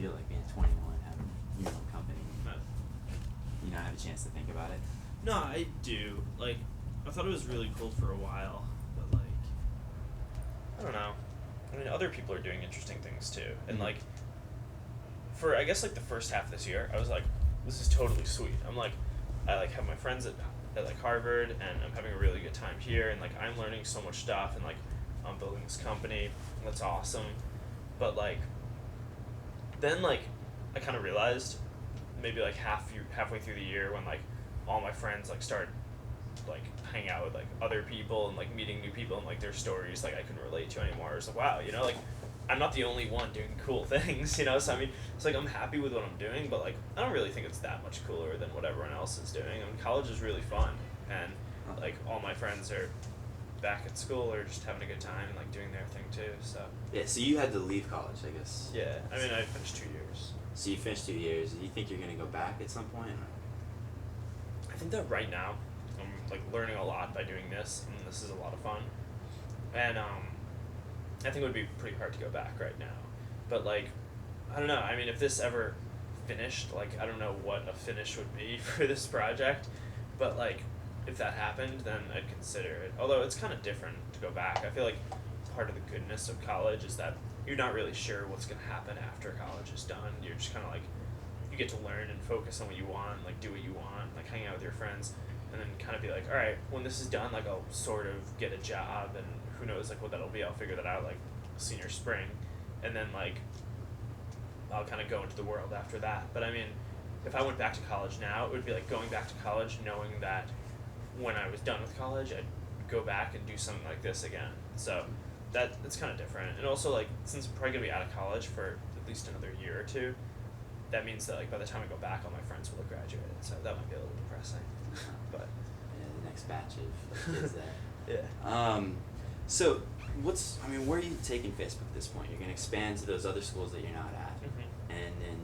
feel like being 21, having your own company, but you don't have a chance to think about it? No, I do. Like, I thought it was really cool for a while, but like, I don't know. I mean, other people are doing interesting things too, and like, for I guess like the first half of this year, I was like, this is totally sweet. I'm like, I like have my friends at like Harvard, and I'm having a really good time here, and like I'm learning so much stuff, and like I'm building this company, and that's awesome. But like, then like, I kind of realized, maybe like halfway through the year when like all my friends like started like hanging out with like other people and like meeting new people and like their stories like I couldn't relate to anymore. It's like, wow, like I'm not the only one doing cool things, so I mean it's like I'm happy with what I'm doing, but like I don't really think it's that much cooler than what everyone else is doing. I mean college is really fun, and like all my friends are back at school or just having a good time and like doing their thing too. So Yeah, so you had to leave college, I guess. yeah, I mean I finished 2 years. So you finished 2 years. Do you think you're gonna go back at some point? Or? I think that right now I'm like learning a lot by doing this, and this is a lot of fun. And I think it would be pretty hard to go back right now. But like, I don't know. I mean, if this ever finished, like I don't know what a finish would be for this project, but like if that happened, then I'd consider it. Although it's kind of different to go back. I feel like part of the goodness of college is that you're not really sure what's gonna happen after college is done. You're just kind of like you get to learn and focus on what you want, like do what you want, like hang out with your friends, and then kind of be like, all right, when this is done, like I'll sort of get a job, and who knows like what that'll be. I'll figure that out like senior spring, and then like I'll kind of go into the world after that. But I mean, if I went back to college now, it would be like going back to college knowing that when I was done with college, I'd go back and do something like this again. So that's kind of different. And also like since I'm probably gonna be out of college for at least another year or two, that means that like by the time I go back, all my friends will have graduated. So that might be a little depressing. But yeah, the next batch of kids there. yeah. So where are you taking Facebook at this point? You're gonna expand to those other schools that you're not at, and then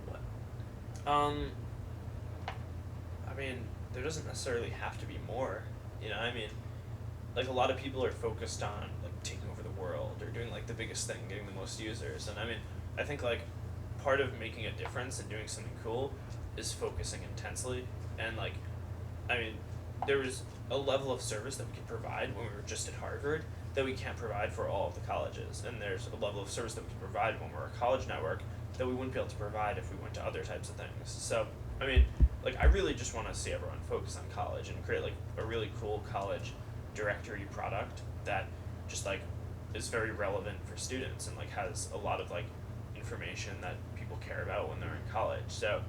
what? I mean, there doesn't necessarily have to be more. I mean, like a lot of people are focused on like taking over the world or doing like the biggest thing, getting the most users. And I mean, I think like part of making a difference and doing something cool is focusing intensely. And like, I mean, there was a level of service that we could provide when we were just at Harvard that we can't provide for all of the colleges. And there's a level of service that we can provide when we're a college network that we wouldn't be able to provide if we went to other types of things. So, I mean, like I really just want to see everyone focus on college and create like a really cool college directory product that just like is very relevant for students and like has a lot of like information that people care about when they're in college. So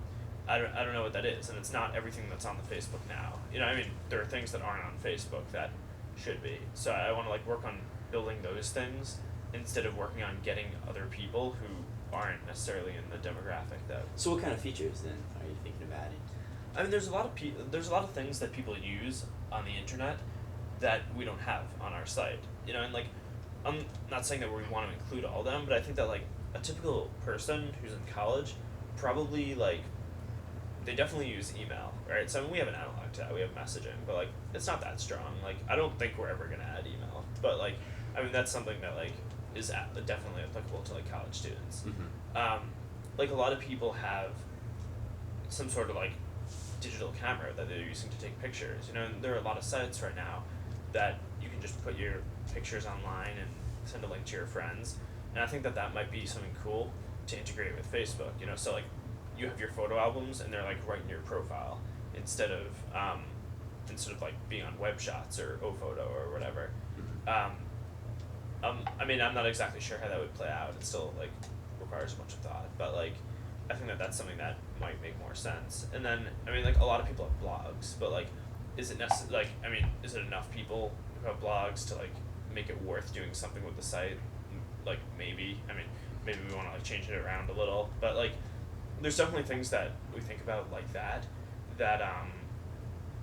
I don't know what that is, and it's not everything that's on the Facebook now. I mean, there are things that aren't on Facebook that should be. So I want to like work on building those things instead of working on getting other people who aren't necessarily in the demographic that. So what kind of features then are you thinking of adding? I mean, there's a lot of things that people use on the internet that we don't have on our site. And like, I'm not saying that we want to include all of them, but I think that like a typical person who's in college probably like they definitely use email, right? So I mean, we have an analog to that, we have messaging, but like it's not that strong. Like I don't think we're ever gonna add email, but like I mean that's something that like is definitely applicable to like college students. Like a lot of people have some sort of like digital camera that they're using to take pictures, and there are a lot of sites right now that you can just put your pictures online and send a link to your friends, and I think that might be something cool to integrate with Facebook. So like you have your photo albums and they're like right in your profile instead of like being on web shots or Ophoto or whatever. I mean, I'm not exactly sure how that would play out. It still like requires a bunch of thought, but like I think that's something that might make more sense. And then I mean, like a lot of people have blogs, but like is it is it enough people who have blogs to like make it worth doing something with the site? Like maybe we want to like change it around a little, but like there's definitely things that we think about like that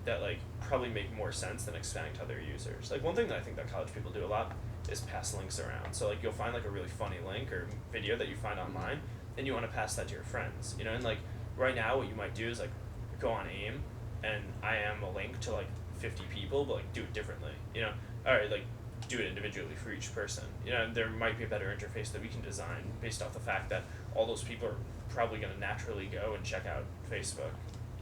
like probably make more sense than expanding to other users. Like one thing that I think that college people do a lot is pass links around. So like you'll find like a really funny link or video that you find online, and you want to pass that to your friends. And like right now what you might do is like go on AIM and I am a link to like 50 people, but like do it differently. Alright, like do it individually for each person. There might be a better interface that we can design based off the fact that all those people are probably gonna naturally go and check out Facebook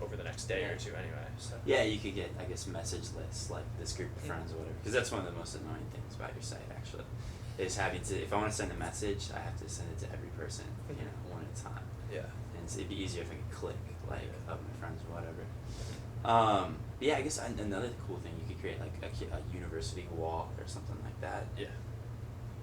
over the next day or two anyway. So Yeah, you could get, I guess, message lists, like this group of friends or whatever. Because that's one of the most annoying things about your site, actually, is having to, if I want to send a message, I have to send it to every person, one at a time. Yeah. And it'd be easier if I could click, like, of my friends or whatever. Yeah, I guess another cool thing, you could create, like, a university walk or something like that. Yeah.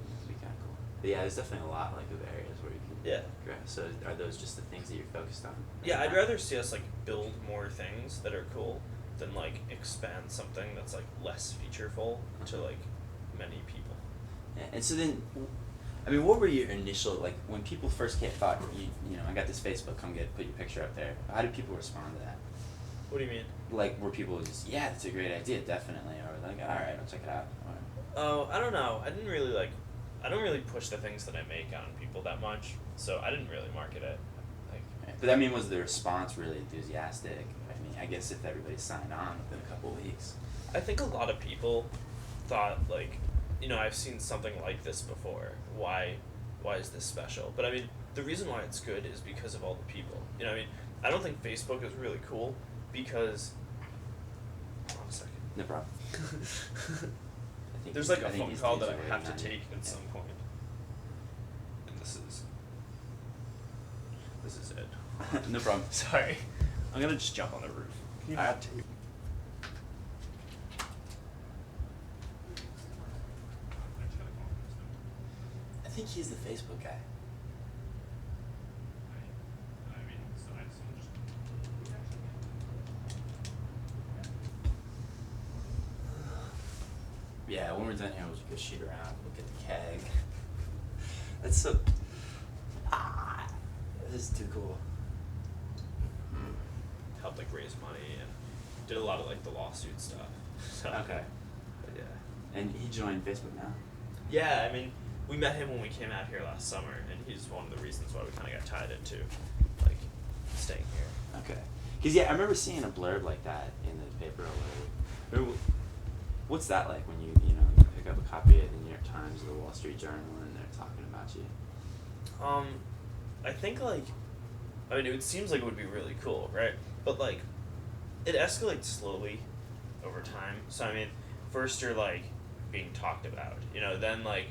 That'd be kind of cool. But yeah, there's definitely a lot, like, of areas where you can grow. So are those just the things that you're focused on? Yeah, I'd rather see us like build more things that are cool than like expand something that's like less featureful to like many people. Yeah, and so then, I mean, what were your initial, like, when people first thought, I got this Facebook, put your picture up there. How did people respond to that? What do you mean? Like, were people just, yeah, that's a great idea, definitely, or like, all right, I'll check it out. Or, Oh, I don't know. I don't really push the things that I make on people that much, so I didn't really market it. Like, right. But I mean, was the response really enthusiastic? I mean, I guess if everybody signed on within a couple of weeks. I think a lot of people thought like, I've seen something like this before. Why is this special? But I mean, the reason why it's good is because of all the people. I don't think Facebook is really cool because. Hold on a second. No problem. There's like a phone call that I have to take at some point. And this is it. No problem. Sorry. I'm gonna just jump on the roof. Can you not tape? I think he's the Facebook guy. Yeah, when we're done here, we'll just go shoot around, look at the keg. That's so. This is too cool. Helped like raise money and did a lot of like the lawsuit stuff. So, Okay. But yeah. And he joined Facebook now. Yeah, I mean, we met him when we came out here last summer, and he's one of the reasons why we kind of got tied into like staying here. Okay. Because yeah, I remember seeing a blurb like that in the paper or whatever. What's that like when you pick up a copy of the New York Times or the Wall Street Journal and they're talking about you? I think it seems like it would be really cool, right? But like, it escalates slowly over time. So I mean, first you're like being talked about, then like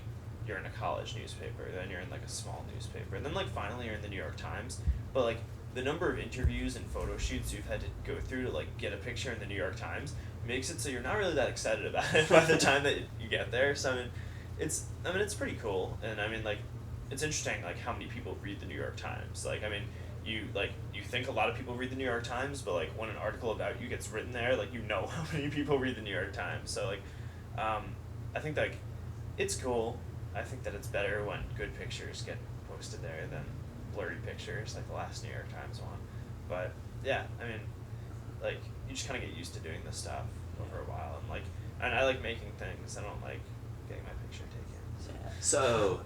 you're in a college newspaper, then you're in like a small newspaper, and then like finally you're in the New York Times. But like the number of interviews and photo shoots you've had to go through to like get a picture in the New York Times makes it so you're not really that excited about it by the time that you get there. So I mean, it's pretty cool, and I mean like, it's interesting like how many people read the New York Times. Like I mean, you think a lot of people read the New York Times, but like when an article about you gets written there, like how many people read the New York Times. So like, I think like, it's cool. I think that it's better when good pictures get posted there than blurry pictures like the last New York Times one. But yeah, I mean, like you just kind of get used to doing this stuff over a while, and I like making things. I don't like getting my picture taken. Yeah. So